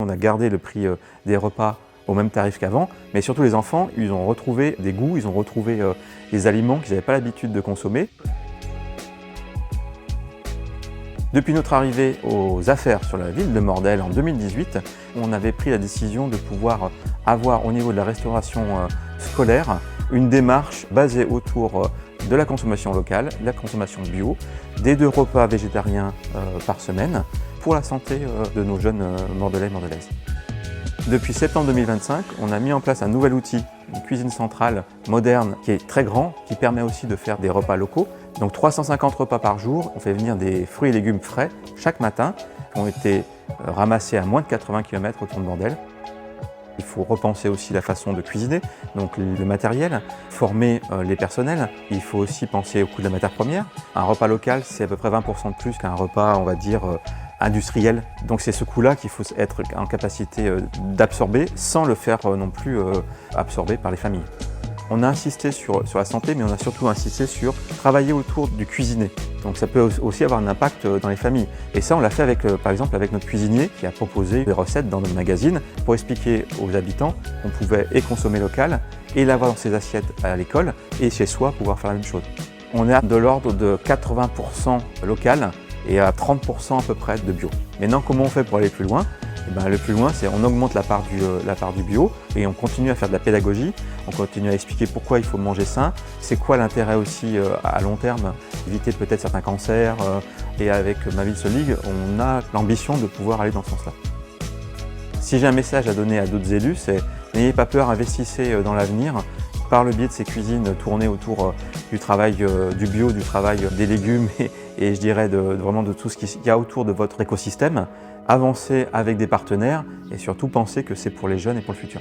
on a gardé le prix des repas au même tarif qu'avant, mais surtout les enfants, ils ont retrouvé des goûts, ils ont retrouvé des aliments qu'ils n'avaient pas l'habitude de consommer. Depuis notre arrivée aux affaires sur la ville de Mordel en 2018, on avait pris la décision de pouvoir avoir au niveau de la restauration scolaire une démarche basée autour de la consommation locale, de la consommation bio, des 2 repas végétariens par semaine pour la santé de nos jeunes Mordelais et Mordelaises. Depuis septembre 2025, on a mis en place un nouvel outil, une cuisine centrale moderne qui est très grand, qui permet aussi de faire des repas locaux. Donc 350 repas par jour, on fait venir des fruits et légumes frais chaque matin, qui ont été ramassés à moins de 80 km autour de Mordel. Il faut repenser aussi la façon de cuisiner, donc le matériel, former les personnels. Il faut aussi penser au coût de la matière première. Un repas local, c'est à peu près 20% de plus qu'un repas, on va dire, industriel. Donc c'est ce coût-là qu'il faut être en capacité d'absorber sans le faire non plus absorber par les familles. On a insisté sur la santé, mais on a surtout insisté sur travailler autour du cuisiner. Donc ça peut aussi avoir un impact dans les familles. Et ça, on l'a fait avec, par exemple avec notre cuisinier qui a proposé des recettes dans notre magazine pour expliquer aux habitants qu'on pouvait et consommer local et l'avoir dans ses assiettes à l'école et chez soi pouvoir faire la même chose. On est à de l'ordre de 80% local et à 30% à peu près de bio. Maintenant, comment on fait pour aller plus loin ? Le plus loin, c'est on augmente la part du bio et on continue à faire de la pédagogie, on continue à expliquer pourquoi il faut manger sain, c'est quoi l'intérêt aussi à long terme, éviter peut-être certains cancers. Et avec Ma Ville se Ligue, on a l'ambition de pouvoir aller dans ce sens-là. Si j'ai un message à donner à d'autres élus, c'est n'ayez pas peur, investissez dans l'avenir par le biais de ces cuisines tournées autour du travail du bio, du travail des légumes et je dirais vraiment de tout ce qu'il y a autour de votre écosystème. Avancez avec des partenaires et surtout pensez que c'est pour les jeunes et pour le futur.